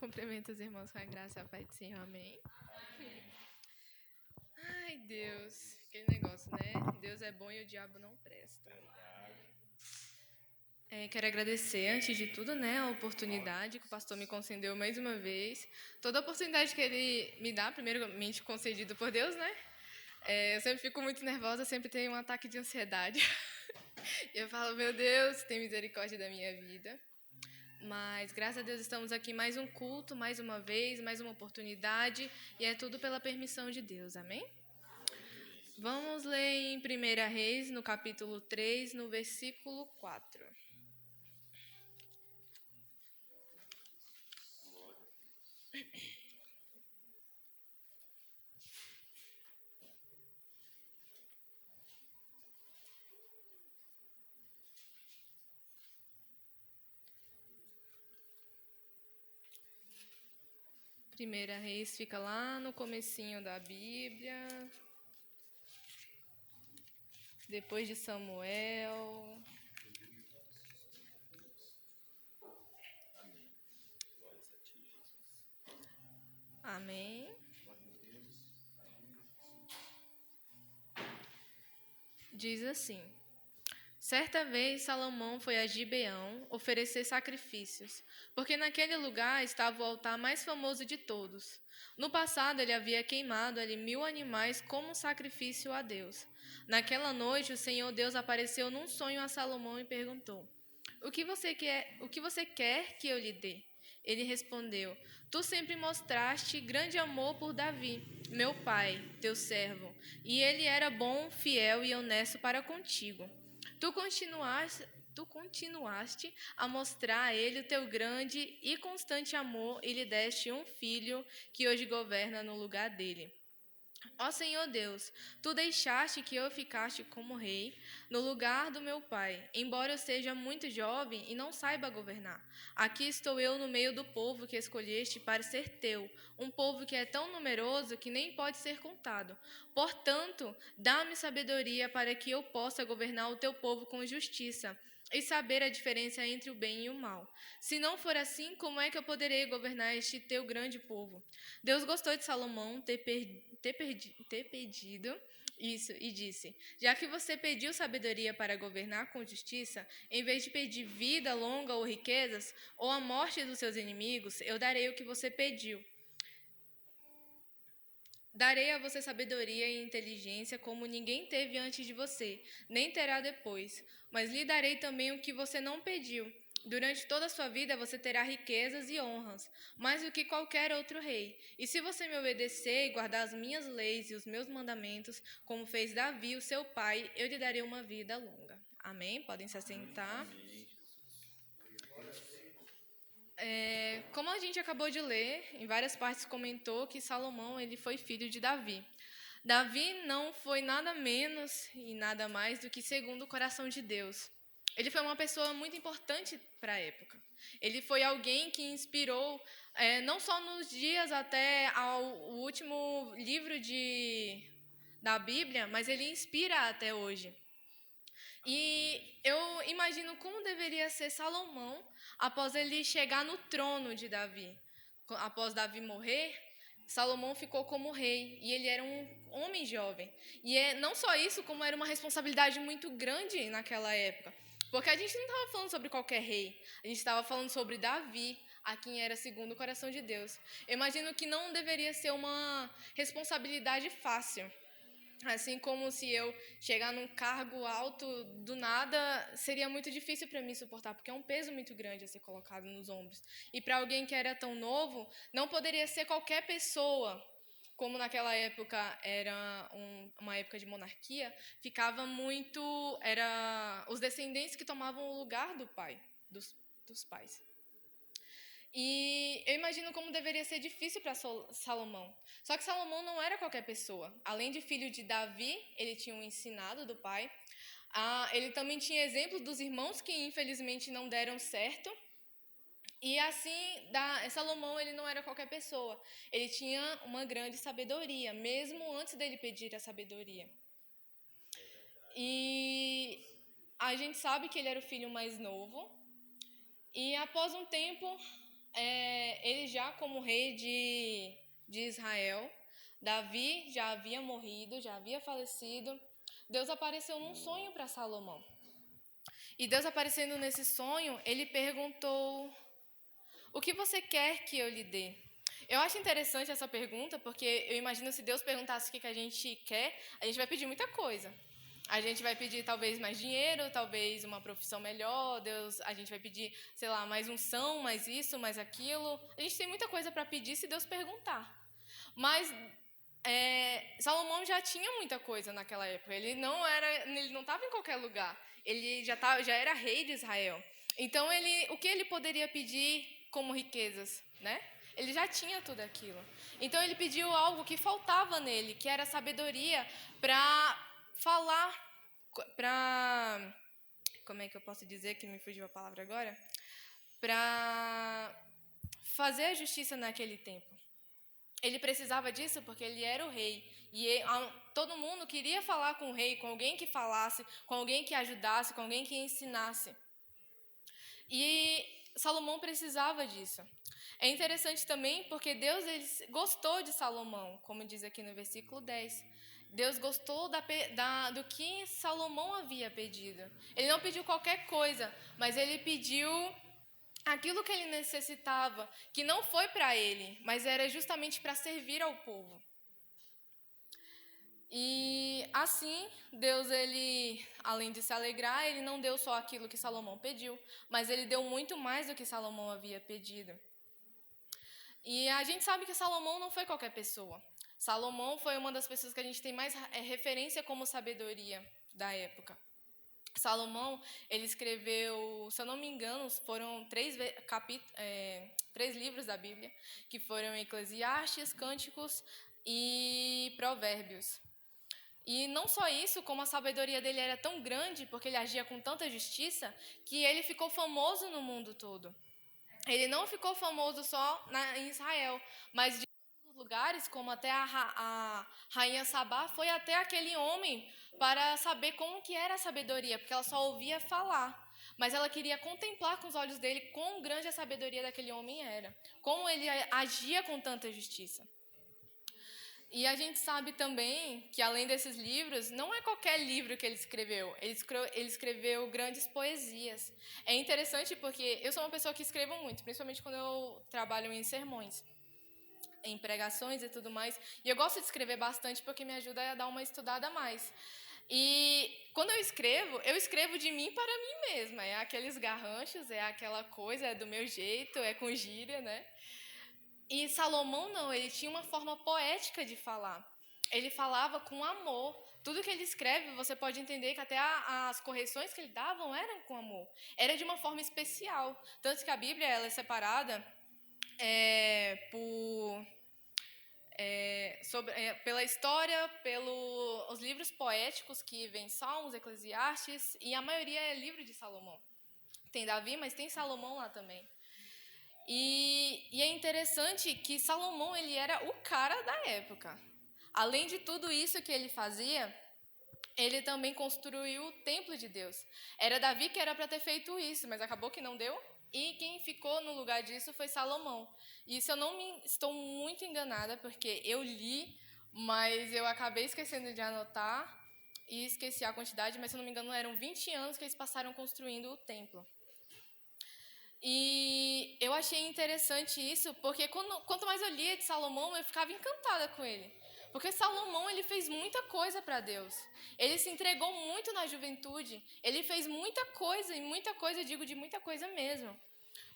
Cumprimento os irmãos com a graça e a paz do Senhor, amém. Ai, Deus, aquele negócio, né? Deus é bom e o diabo não presta. Quero agradecer, antes de tudo, né, a oportunidade que o pastor me concedeu mais uma vez. Toda a oportunidade que ele me dá, primeiramente concedido por Deus, né? Eu sempre fico muito nervosa, sempre tenho um ataque de ansiedade. E eu falo, meu Deus, tem misericórdia da minha vida. Mas, graças a Deus, estamos aqui mais um culto, mais uma vez, mais uma oportunidade. E é tudo pela permissão de Deus, amém? Vamos ler em 1 Reis, no capítulo 3, no versículo 4. Primeira Reis fica lá no comecinho da Bíblia, depois de Samuel. Amém. Diz assim: certa vez Salomão foi a Gibeão oferecer sacrifícios, porque naquele lugar estava o altar mais famoso de todos. No passado ele havia queimado ali 1000 animais como um sacrifício a Deus. Naquela noite o Senhor Deus apareceu num sonho a Salomão e perguntou: O que você quer que eu lhe dê? Ele respondeu: Tu sempre mostraste grande amor por Davi, meu pai, teu servo, e ele era bom, fiel e honesto para contigo. Tu continuaste a mostrar a ele o teu grande e constante amor e lhe deste um filho que hoje governa no lugar dele. Ó Senhor Deus, tu deixaste que eu ficasse como rei no lugar do meu pai, embora eu seja muito jovem e não saiba governar. Aqui estou eu no meio do povo que escolheste para ser teu, um povo que é tão numeroso que nem pode ser contado. Portanto, dá-me sabedoria para que eu possa governar o teu povo com justiça e saber a diferença entre o bem e o mal. Se não for assim, como é que eu poderei governar este teu grande povo? Deus gostou de Salomão ter pedido isso e disse: já que você pediu sabedoria para governar com justiça, em vez de pedir vida longa ou riquezas, ou a morte dos seus inimigos, eu darei o que você pediu. Darei a você sabedoria e inteligência como ninguém teve antes de você, nem terá depois. Mas lhe darei também o que você não pediu. Durante toda a sua vida você terá riquezas e honras, mais do que qualquer outro rei. E se você me obedecer e guardar as minhas leis e os meus mandamentos, como fez Davi, o seu pai, eu lhe darei uma vida longa. Amém? Podem se assentar. Como a gente acabou de ler, em várias partes comentou que Salomão ele foi filho de Davi. Davi não foi nada menos e nada mais do que segundo o coração de Deus. Ele foi uma pessoa muito importante para a época. Ele foi alguém que inspirou, não só nos dias até o último livro da Bíblia, mas ele inspira até hoje. E eu imagino como deveria ser Salomão após ele chegar no trono de Davi. Após Davi morrer, Salomão ficou como rei e ele era um homem jovem. E não só isso, como era uma responsabilidade muito grande naquela época. Porque a gente não estava falando sobre qualquer rei, a gente estava falando sobre Davi, a quem era segundo o coração de Deus. Eu imagino que não deveria ser uma responsabilidade fácil. Assim como se eu chegar num cargo alto do nada, seria muito difícil para mim suportar, porque é um peso muito grande a ser colocado nos ombros. E para alguém que era tão novo, não poderia ser qualquer pessoa. Como naquela época era uma época de monarquia, ficava muito... Era os descendentes que tomavam o lugar do pai, dos pais. E eu imagino como deveria ser difícil para Salomão. Só que Salomão não era qualquer pessoa. Além de filho de Davi, ele tinha um ensinado do pai. Ele também tinha exemplos dos irmãos que infelizmente não deram certo. E assim, Salomão ele não era qualquer pessoa. Ele tinha uma grande sabedoria, mesmo antes dele pedir a sabedoria. E a gente sabe que ele era o filho mais novo. E após um tempo, ele já como rei de Israel, Davi já havia morrido, já havia falecido. Deus apareceu num sonho para Salomão. E Deus aparecendo nesse sonho, ele perguntou: o que você quer que eu lhe dê? Eu acho interessante essa pergunta, porque eu imagino se Deus perguntasse o que a gente quer, a gente vai pedir muita coisa. A gente vai pedir talvez mais dinheiro, talvez uma profissão melhor, a gente vai pedir, sei lá, mais unção, mais isso, mais aquilo. A gente tem muita coisa para pedir se Deus perguntar. Mas Salomão já tinha muita coisa naquela época. Ele não estava em qualquer lugar. Ele já era rei de Israel. Então o que ele poderia pedir como riquezas, né? Ele já tinha tudo aquilo. Então ele pediu algo que faltava nele, que era sabedoria para falar, para, como é que eu posso dizer que me fugiu a palavra agora? Para fazer a justiça naquele tempo. Ele precisava disso porque ele era o rei. E todo mundo queria falar com o rei, com alguém que falasse, com alguém que ajudasse, com alguém que ensinasse. E Salomão precisava disso. É interessante também porque Deus ele gostou de Salomão, como diz aqui no versículo 10. Deus gostou do que Salomão havia pedido. Ele não pediu qualquer coisa, mas ele pediu aquilo que ele necessitava, que não foi para ele, mas era justamente para servir ao povo. E assim, Deus, ele, além de se alegrar, ele não deu só aquilo que Salomão pediu, mas ele deu muito mais do que Salomão havia pedido. E a gente sabe que Salomão não foi qualquer pessoa. Salomão foi uma das pessoas que a gente tem mais referência como sabedoria da época. Salomão, ele escreveu, se eu não me engano, foram três livros da Bíblia, que foram Eclesiastes, Cânticos e Provérbios. E não só isso, como a sabedoria dele era tão grande, porque ele agia com tanta justiça, que ele ficou famoso no mundo todo. Ele não ficou famoso só em Israel, mas de todos os lugares, como até a rainha Sabá foi até aquele homem para saber como que era a sabedoria, porque ela só ouvia falar. Mas ela queria contemplar com os olhos dele quão grande a sabedoria daquele homem era, como ele agia com tanta justiça. E a gente sabe também que, além desses livros, não é qualquer livro que ele escreveu. Ele escreveu grandes poesias. É interessante porque eu sou uma pessoa que escrevo muito, principalmente quando eu trabalho em sermões, em pregações e tudo mais. E eu gosto de escrever bastante porque me ajuda a dar uma estudada a mais. E quando eu escrevo de mim para mim mesma. É aqueles garranchos, é aquela coisa, é do meu jeito, é com gíria, né? E Salomão não, ele tinha uma forma poética de falar. Ele falava com amor. Tudo que ele escreve, você pode entender que até as correções que ele davam eram com amor. Era de uma forma especial. Tanto que a Bíblia ela é separada pela história, pelos livros poéticos que vem Salmos, Eclesiastes, e a maioria é livro de Salomão. Tem Davi, mas tem Salomão lá também. E é interessante que Salomão ele era o cara da época. Além de tudo isso que ele fazia, ele também construiu o templo de Deus. Era Davi que era para ter feito isso, mas acabou que não deu. E quem ficou no lugar disso foi Salomão. E isso eu não estou muito enganada, porque eu li, mas eu acabei esquecendo de anotar e esqueci a quantidade, mas se eu não me engano eram 20 anos que eles passaram construindo o templo. E eu achei interessante isso, porque quanto mais eu lia de Salomão, eu ficava encantada com ele. Porque Salomão, ele fez muita coisa para Deus. Ele se entregou muito na juventude. Ele fez muita coisa, e muita coisa, eu digo de muita coisa mesmo.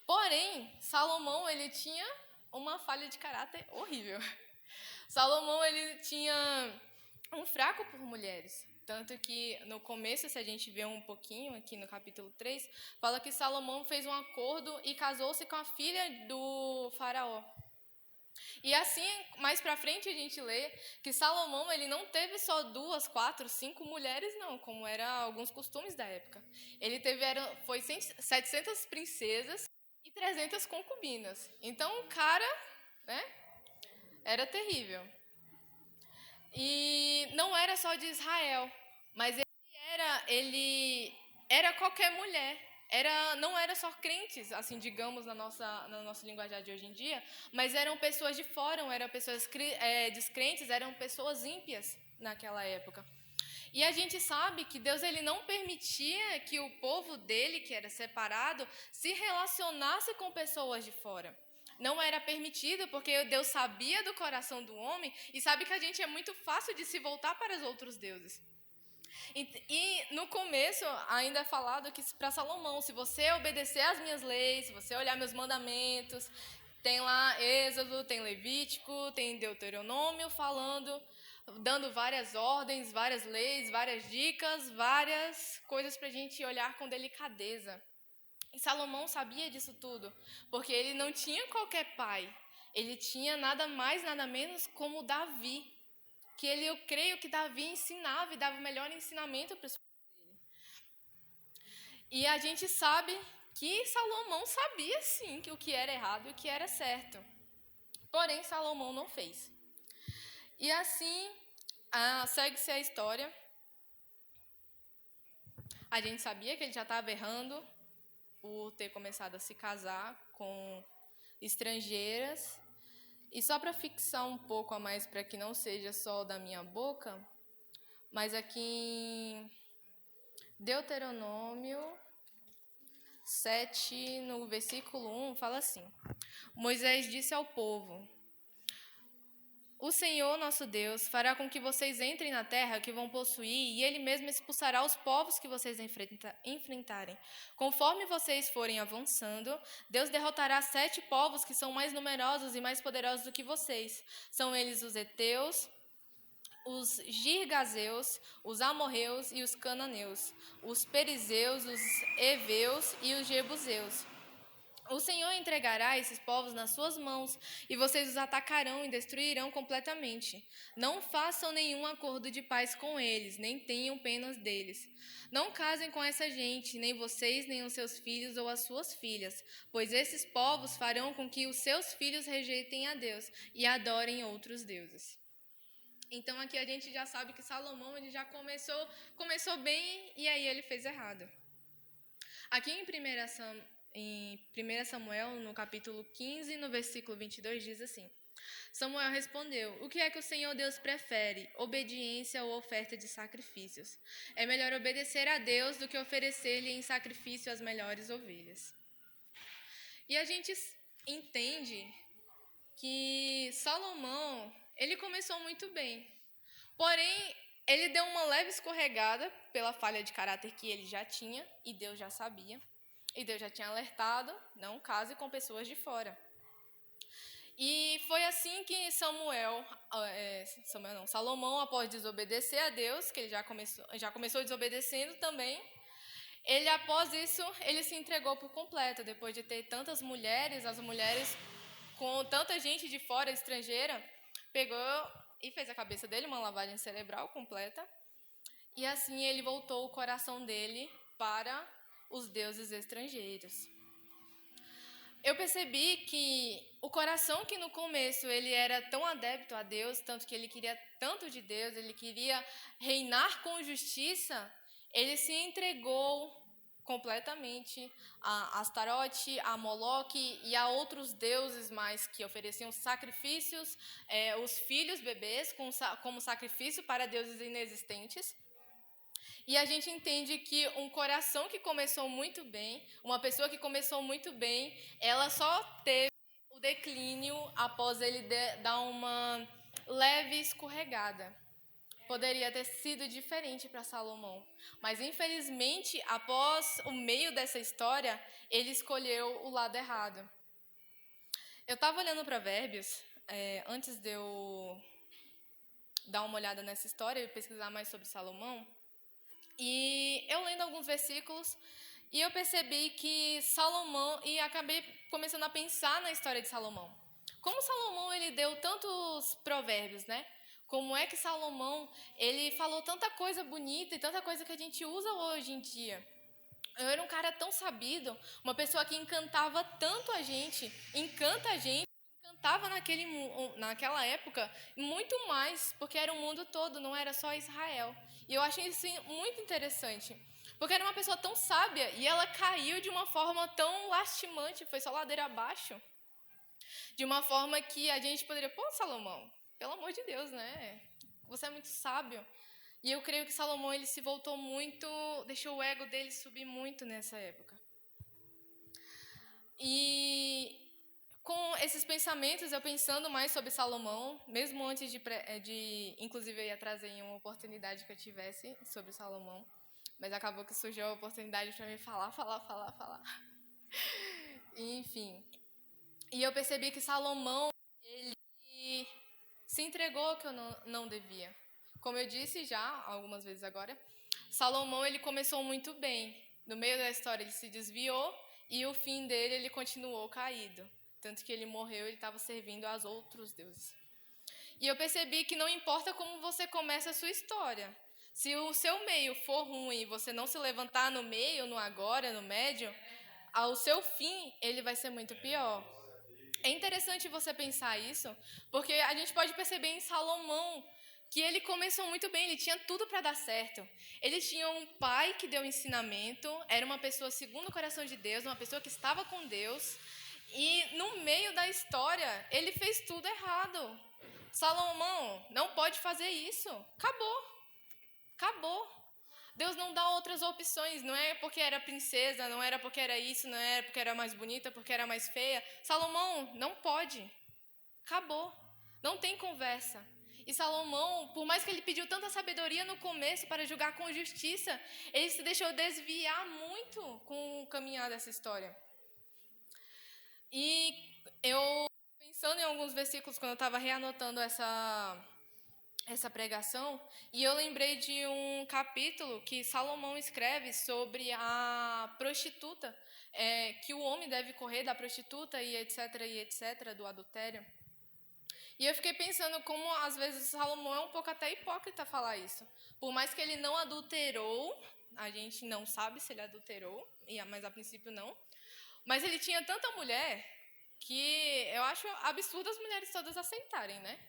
Porém, Salomão, ele tinha uma falha de caráter horrível. Salomão, ele tinha um fraco por mulheres. Tanto que no começo, se a gente vê um pouquinho aqui no capítulo 3, fala que Salomão fez um acordo e casou-se com a filha do faraó. E assim, mais pra frente a gente lê que Salomão ele não teve só 2, 4, 5 mulheres, não, como eram alguns costumes da época. Ele foi 700 princesas e 300 concubinas. Então o cara, né, era terrível. E não era só de Israel, mas ele era qualquer mulher. não era só crentes, assim, digamos, na nossa linguajar de hoje em dia, mas eram pessoas de fora, eram pessoas descrentes, eram pessoas ímpias naquela época. E a gente sabe que Deus ele não permitia que o povo dele, que era separado, se relacionasse com pessoas de fora. Não era permitido, porque Deus sabia do coração do homem e sabe que a gente é muito fácil de se voltar para os outros deuses. E no começo ainda é falado que para Salomão, se você obedecer às minhas leis, se você olhar meus mandamentos, tem lá Êxodo, tem Levítico, tem Deuteronômio falando, dando várias ordens, várias leis, várias dicas, várias coisas para a gente olhar com delicadeza. E Salomão sabia disso tudo, porque ele não tinha qualquer pai, ele tinha nada mais, nada menos como Davi, que eu creio que Davi ensinava e dava o melhor ensinamento para os filhos dele. E a gente sabe que Salomão sabia sim que o que era errado e o que era certo. Porém, Salomão não fez. E assim, segue-se a história. A gente sabia que ele já estava errando por ter começado a se casar com estrangeiras. E só para fixar um pouco a mais, para que não seja só da minha boca, mas aqui em Deuteronômio 7, no versículo 1, fala assim: Moisés disse ao povo: O Senhor, nosso Deus, fará com que vocês entrem na terra que vão possuir, e Ele mesmo expulsará os povos que vocês enfrentarem. Conforme vocês forem avançando, Deus derrotará 7 povos que são mais numerosos e mais poderosos do que vocês. São eles os heteus, os girgazeus, os amorreus e os cananeus, os perizeus, os heveus e os jebuseus. O Senhor entregará esses povos nas suas mãos, e vocês os atacarão e destruirão completamente. Não façam nenhum acordo de paz com eles, nem tenham pena deles. Não casem com essa gente, nem vocês, nem os seus filhos ou as suas filhas, pois esses povos farão com que os seus filhos rejeitem a Deus e adorem outros deuses. Então aqui a gente já sabe que Salomão ele já começou bem e aí ele fez errado. Aqui em 1 Samuel, no capítulo 15, no versículo 22, diz assim: Samuel respondeu: O que é que o Senhor Deus prefere? Obediência ou oferta de sacrifícios? É melhor obedecer a Deus do que oferecer-lhe em sacrifício as melhores ovelhas. E a gente entende que Salomão, ele começou muito bem. Porém, ele deu uma leve escorregada pela falha de caráter que ele já tinha, e Deus já sabia. E Deus já tinha alertado, não case com pessoas de fora. E foi assim que Salomão, após desobedecer a Deus, que ele já começou desobedecendo também, após isso, ele se entregou por completo, depois de ter tantas mulheres, as mulheres com tanta gente de fora, estrangeira, pegou e fez a cabeça dele uma lavagem cerebral completa. E assim ele voltou o coração dele para os deuses estrangeiros. Eu percebi que o coração que no começo ele era tão adepto a Deus, tanto que ele queria tanto de Deus, ele queria reinar com justiça, ele se entregou completamente a Astarote, a Moloque e a outros deuses mais que ofereciam sacrifícios, os filhos bebês como sacrifício para deuses inexistentes. E a gente entende que um coração que começou muito bem, uma pessoa que começou muito bem, ela só teve o declínio após ele dar uma leve escorregada. Poderia ter sido diferente para Salomão, mas infelizmente, após o meio dessa história, ele escolheu o lado errado. Eu estava olhando Provérbios, antes de eu dar uma olhada nessa história e pesquisar mais sobre Salomão, e eu lendo alguns versículos, e eu percebi que Salomão, e acabei começando a pensar na história de Salomão. Como Salomão ele deu tantos provérbios, né? Como é que Salomão ele falou tanta coisa bonita e tanta coisa que a gente usa hoje em dia. Eu era um cara tão sabido, uma pessoa que encantava tanto a gente, encanta a gente, encantava naquela época muito mais, porque era o mundo todo, não era só Israel. E eu achei isso muito interessante, Porque era uma pessoa tão sábia e ela caiu de uma forma tão lastimante, foi só ladeira abaixo. De uma forma que a gente poderia, pô, Salomão, pelo amor de Deus, né? Você é muito sábio. E eu creio que Salomão, ele se voltou muito, deixou o ego dele subir muito nessa época. E com esses pensamentos, eu pensando mais sobre Salomão, mesmo antes inclusive, eu ia trazer em uma oportunidade que eu tivesse sobre Salomão, mas acabou que surgiu a oportunidade para mim falar. Enfim, e eu percebi que Salomão, ele se entregou que eu não devia. Como eu disse já algumas vezes agora, Salomão, ele começou muito bem. No meio da história, ele se desviou e o fim dele, ele continuou caído. Tanto que ele morreu, ele estava servindo aos outros deuses. E eu percebi que não importa como você começa a sua história. Se o seu meio for ruim e você não se levantar no meio, no agora, no médio, ao seu fim, ele vai ser muito pior. É interessante você pensar isso, porque a gente pode perceber em Salomão que ele começou muito bem, ele tinha tudo para dar certo. Ele tinha um pai que deu ensinamento, era uma pessoa segundo o coração de Deus, uma pessoa que estava com Deus, e no meio da história, ele fez tudo errado. Salomão, não pode fazer isso. Acabou. Deus não dá outras opções, não é porque era princesa, não era porque era isso, não era porque era mais bonita, porque era mais feia. Salomão, não pode. Acabou. Não tem conversa. E Salomão, por mais que ele pediu tanta sabedoria no começo para julgar com justiça, ele se deixou desviar muito com o caminhar dessa história. E eu, pensando em alguns versículos, quando eu estava reanotando essa pregação, e eu lembrei de um capítulo que Salomão escreve sobre a prostituta, que o homem deve correr da prostituta e etc, do adultério. E eu fiquei pensando como, às vezes, Salomão é um pouco até hipócrita falar isso. Por mais que ele não adulterou, a gente não sabe se ele adulterou, mas a princípio não. Mas ele tinha tanta mulher que eu acho absurdo as mulheres todas aceitarem, né?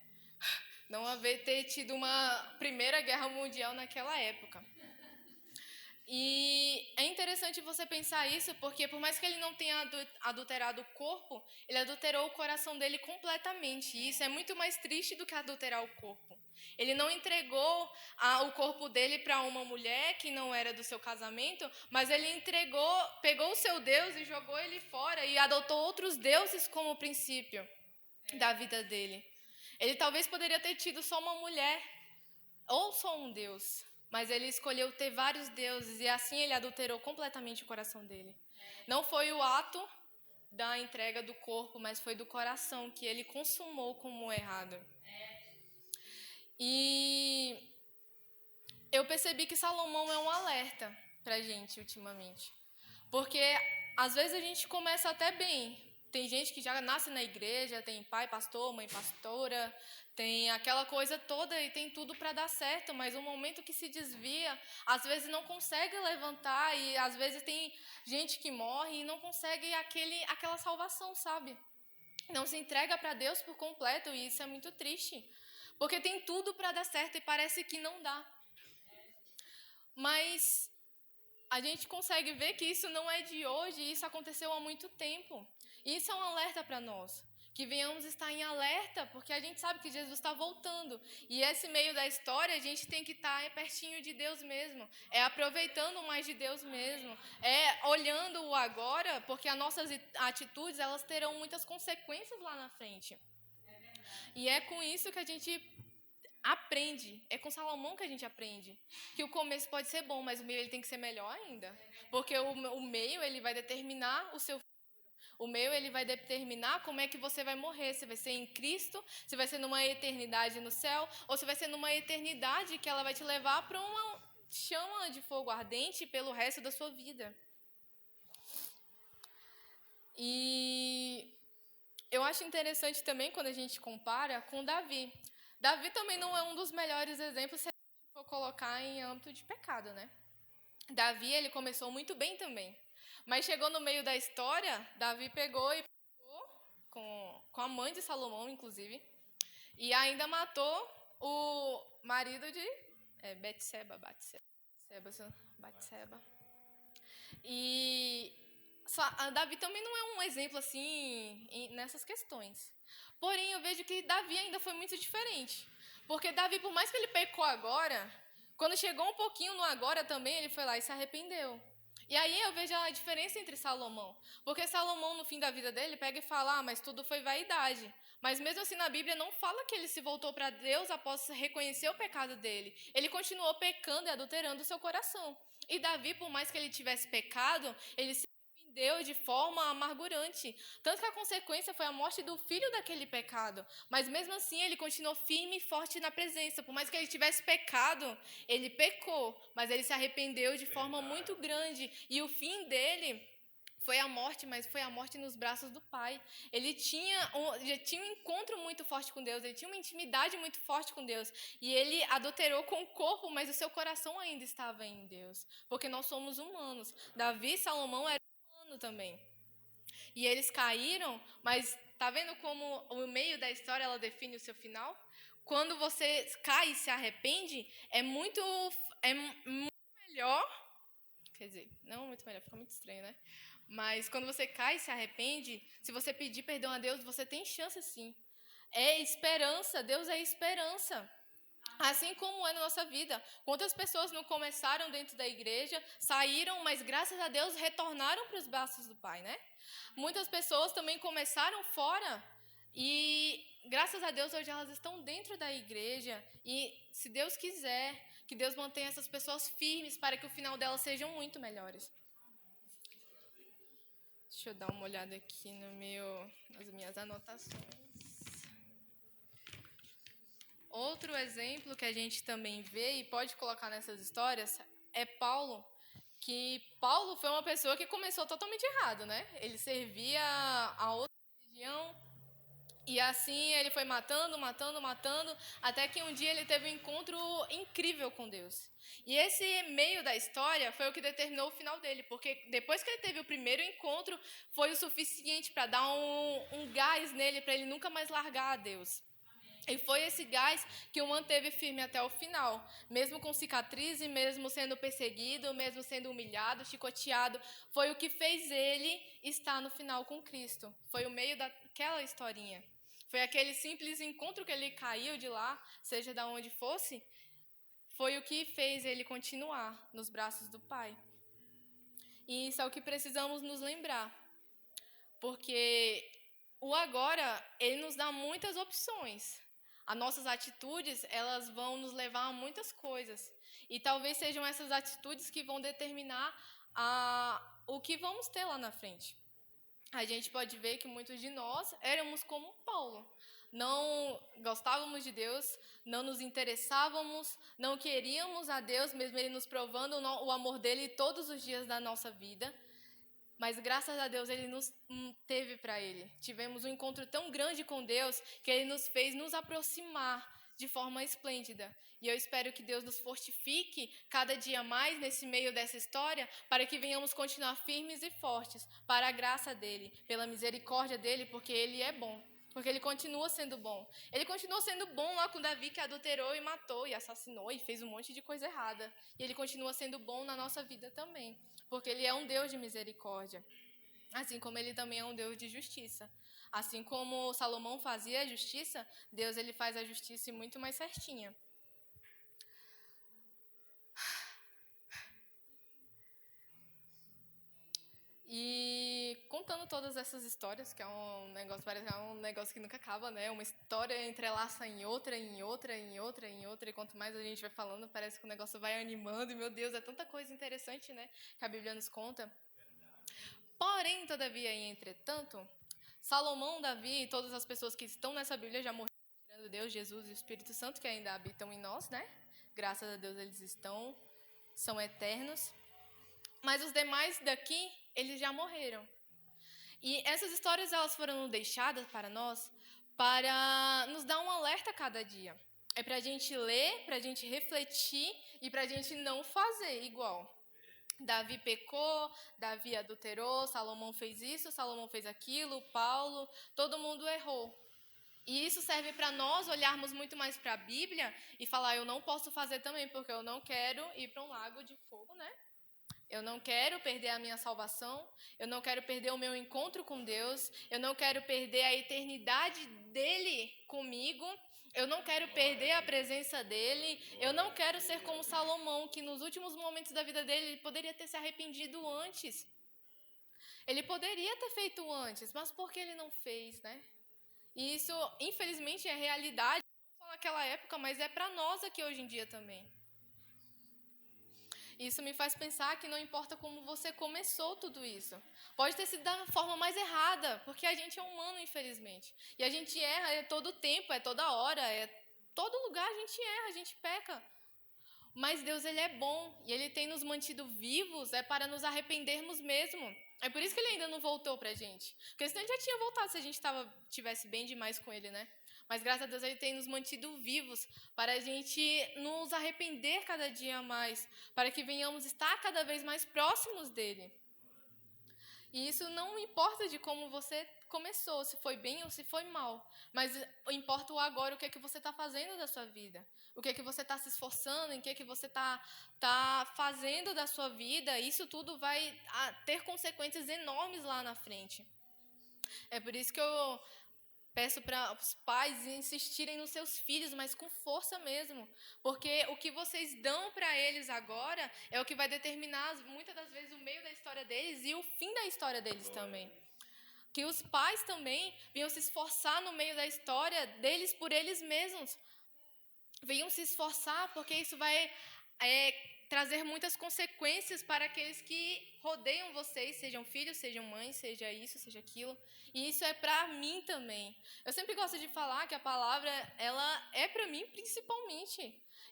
Não ter tido uma Primeira Guerra Mundial naquela época. E é interessante você pensar isso, porque por mais que ele não tenha adulterado o corpo, ele adulterou o coração dele completamente. E isso é muito mais triste do que adulterar o corpo. Ele não entregou o corpo dele para uma mulher que não era do seu casamento, mas ele pegou o seu Deus e jogou ele fora e adotou outros deuses como princípio da vida dele. Ele talvez poderia ter tido só uma mulher ou só um Deus, mas ele escolheu ter vários deuses e assim ele adulterou completamente o coração dele. Não foi o ato da entrega do corpo, mas foi do coração que ele consumou como errado. E eu percebi que Salomão é um alerta pra gente ultimamente. Porque às vezes a gente começa até bem. Tem gente que já nasce na igreja, tem pai pastor, mãe pastora, tem aquela coisa toda e tem tudo para dar certo, mas o momento que se desvia, às vezes não consegue levantar e às vezes tem gente que morre e não consegue aquela salvação, sabe? Não se entrega para Deus por completo e isso é muito triste, porque tem tudo para dar certo e parece que não dá. Mas a gente consegue ver que isso não é de hoje, isso aconteceu há muito tempo. E isso é um alerta para nós, que venhamos estar em alerta, porque a gente sabe que Jesus está voltando. E esse meio da história, a gente tem que estar pertinho de Deus mesmo, aproveitando mais de Deus mesmo, olhando o agora, porque as nossas atitudes, elas terão muitas consequências lá na frente. E é com isso que a gente aprende, é com Salomão que a gente aprende que o começo pode ser bom, mas o meio ele tem que ser melhor ainda, porque o meio ele vai determinar o seu futuro, o meio ele vai determinar como é que você vai morrer, se vai ser em Cristo, se vai ser numa eternidade no céu, ou se vai ser numa eternidade que ela vai te levar para uma chama de fogo ardente pelo resto da sua vida. E eu acho interessante também quando a gente compara com Davi. Davi também não é um dos melhores exemplos se a gente for colocar em âmbito de pecado, né? Davi, ele começou muito bem também. Mas chegou no meio da história, Davi pegou e com a mãe de Salomão, inclusive, e ainda matou o marido de Batseba. E Davi também não é um exemplo assim nessas questões. Porém, eu vejo que Davi ainda foi muito diferente. Porque Davi, por mais que ele pecou agora, quando chegou um pouquinho no agora também, ele foi lá e se arrependeu. E aí eu vejo a diferença entre Salomão. Porque Salomão, no fim da vida dele, pega e fala, mas tudo foi vaidade. Mas mesmo assim, na Bíblia não fala que ele se voltou para Deus após reconhecer o pecado dele. Ele continuou pecando e adulterando o seu coração. E Davi, por mais que ele tivesse pecado, ele se arrependeu de forma amargurante. Tanto que a consequência foi a morte do filho daquele pecado. Mas mesmo assim, ele continuou firme e forte na presença. Por mais que ele tivesse pecado, ele pecou, mas ele se arrependeu de forma muito grande. E o fim dele foi a morte, mas foi a morte nos braços do Pai. Ele já tinha um encontro muito forte com Deus, ele tinha uma intimidade muito forte com Deus. E ele adulterou com o corpo, mas o seu coração ainda estava em Deus. Porque nós somos humanos. Davi e Salomão eram humanos também. E eles caíram, mas tá vendo como o meio da história ela define o seu final? Quando você cai e se arrepende, é muito melhor. Quer dizer, não muito melhor, fica muito estranho, né? Mas quando você cai e se arrepende, se você pedir perdão a Deus, você tem chance sim. É esperança, Deus é esperança. Assim como é na nossa vida. Quantas pessoas não começaram dentro da igreja, saíram, mas graças a Deus retornaram para os braços do Pai, né? Muitas pessoas também começaram fora e graças a Deus hoje elas estão dentro da igreja e se Deus quiser, que Deus mantenha essas pessoas firmes para que o final delas sejam muito melhores. Deixa eu dar uma olhada aqui nas minhas anotações. Outro exemplo que a gente também vê e pode colocar nessas histórias é Paulo, que Paulo foi uma pessoa que começou totalmente errado, né? Ele servia a outra religião e assim ele foi matando, até que um dia ele teve um encontro incrível com Deus. E esse meio da história foi o que determinou o final dele, porque depois que ele teve o primeiro encontro, foi o suficiente para dar um gás nele, para ele nunca mais largar a Deus. E foi esse gás que o manteve firme até o final. Mesmo com cicatriz, mesmo sendo perseguido, mesmo sendo humilhado, chicoteado, foi o que fez ele estar no final com Cristo. Foi o meio daquela historinha. Foi aquele simples encontro que ele caiu de lá, seja de onde fosse, foi o que fez ele continuar nos braços do Pai. E isso é o que precisamos nos lembrar. Porque o agora, ele nos dá muitas opções. As nossas atitudes, elas vão nos levar a muitas coisas. E talvez sejam essas atitudes que vão determinar o que vamos ter lá na frente. A gente pode ver que muitos de nós éramos como Paulo. Não gostávamos de Deus, não nos interessávamos, não queríamos a Deus, mesmo Ele nos provando o amor dEle todos os dias da nossa vida. Mas graças a Deus Ele nos teve para Ele. Tivemos um encontro tão grande com Deus que Ele nos fez nos aproximar de forma esplêndida. E eu espero que Deus nos fortifique cada dia mais nesse meio dessa história para que venhamos continuar firmes e fortes para a graça dEle, pela misericórdia dEle, porque Ele é bom. Porque Ele continua sendo bom. Ele continuou sendo bom lá com Davi, que adulterou e matou e assassinou e fez um monte de coisa errada. E Ele continua sendo bom na nossa vida também. Porque Ele é um Deus de misericórdia. Assim como Ele também é um Deus de justiça. Assim como Salomão fazia a justiça, Deus ele faz a justiça muito mais certinha. E contando todas essas histórias, que é um negócio, parece que é um negócio que nunca acaba, né? Uma história entrelaça em outra, em outra, em outra, em outra, e quanto mais a gente vai falando, parece que o negócio vai animando, e meu Deus, é tanta coisa interessante, né? Que a Bíblia nos conta. Porém, todavia e entretanto, Salomão, Davi e todas as pessoas que estão nessa Bíblia já morreram, tirando Deus, Jesus e o Espírito Santo, que ainda habitam em nós, né? Graças a Deus eles são eternos. Mas os demais daqui, eles já morreram. E essas histórias, elas foram deixadas para nós para nos dar um alerta a cada dia. É para a gente ler, para a gente refletir e para a gente não fazer igual. Davi pecou, Davi adulterou, Salomão fez isso, Salomão fez aquilo, Paulo, todo mundo errou. E isso serve para nós olharmos muito mais para a Bíblia e falar, eu não posso fazer também, porque eu não quero ir para um lago de fogo, né? Eu não quero perder a minha salvação, eu não quero perder o meu encontro com Deus, eu não quero perder a eternidade dele comigo, eu não quero perder a presença dele, eu não quero ser como Salomão, que nos últimos momentos da vida dele, ele poderia ter se arrependido antes. Ele poderia ter feito antes, mas por que ele não fez, né? E isso, infelizmente, é realidade, não só naquela época, mas é para nós aqui hoje em dia também. Isso me faz pensar que não importa como você começou tudo isso. Pode ter sido da forma mais errada, porque a gente é humano, infelizmente. E a gente erra todo tempo, toda hora, todo lugar a gente erra, a gente peca. Mas Deus, ele é bom e ele tem nos mantido vivos para nos arrependermos mesmo. É por isso que ele ainda não voltou pra gente. Porque senão ele já tinha voltado se a gente tivesse bem demais com ele, né? Mas graças a Deus ele tem nos mantido vivos para a gente nos arrepender cada dia mais, para que venhamos estar cada vez mais próximos dele. E isso não importa de como você começou, se foi bem ou se foi mal. Mas importa o agora, o que é que você está fazendo da sua vida. O que é que você está se esforçando, em que é que você tá fazendo da sua vida. Isso tudo vai ter consequências enormes lá na frente. É por isso que eu peço para os pais insistirem nos seus filhos, mas com força mesmo. Porque o que vocês dão para eles agora é o que vai determinar, muitas das vezes, o meio da história deles e o fim da história deles também. Que os pais também venham se esforçar no meio da história deles por eles mesmos. Venham se esforçar, porque isso vai trazer muitas consequências para aqueles que rodeiam vocês, sejam filhos, sejam mães, seja isso, seja aquilo. E isso é para mim também. Eu sempre gosto de falar que a palavra, ela é para mim principalmente.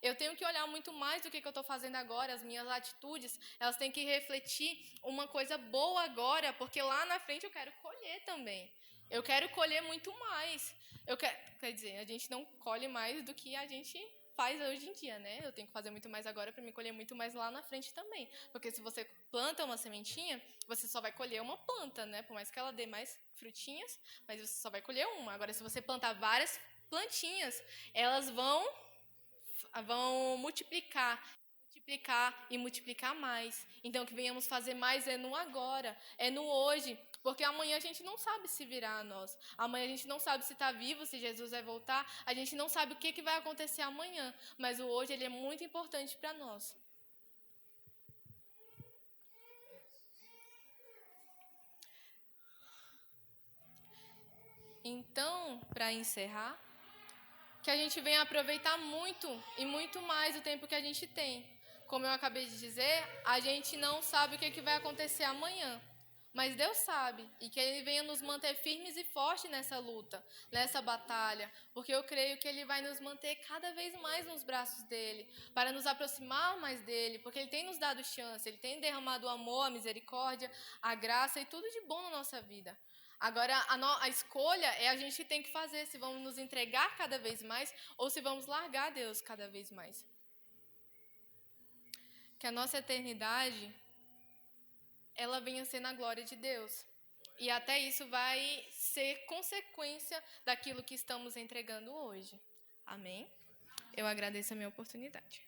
Eu tenho que olhar muito mais do que eu estou fazendo agora, as minhas atitudes, elas têm que refletir uma coisa boa agora, porque lá na frente eu quero colher também. Eu quero colher muito mais. Quer dizer, a gente não colhe mais do que a gente faz hoje em dia, né? Eu tenho que fazer muito mais agora para me colher muito mais lá na frente também. Porque se você planta uma sementinha, você só vai colher uma planta, né? Por mais que ela dê mais frutinhas, mas você só vai colher uma. Agora, se você plantar várias plantinhas, elas vão multiplicar e multiplicar mais. Então, o que venhamos fazer mais é no agora, é no hoje, porque amanhã a gente não sabe se virá a nós. Amanhã a gente não sabe se está vivo, se Jesus vai voltar. A gente não sabe o que vai acontecer amanhã, mas o hoje ele é muito importante para nós. Então, para encerrar, que a gente venha aproveitar muito e muito mais o tempo que a gente tem. Como eu acabei de dizer, a gente não sabe o que vai acontecer amanhã, mas Deus sabe, e que Ele venha nos manter firmes e fortes nessa luta, nessa batalha, porque eu creio que Ele vai nos manter cada vez mais nos braços dEle, para nos aproximar mais dEle, porque Ele tem nos dado chance, Ele tem derramado o amor, a misericórdia, a graça e tudo de bom na nossa vida. Agora, a escolha é a gente que tem que fazer, se vamos nos entregar cada vez mais ou se vamos largar Deus cada vez mais. Que a nossa eternidade, ela venha ser na glória de Deus. E até isso vai ser consequência daquilo que estamos entregando hoje. Amém? Eu agradeço a minha oportunidade.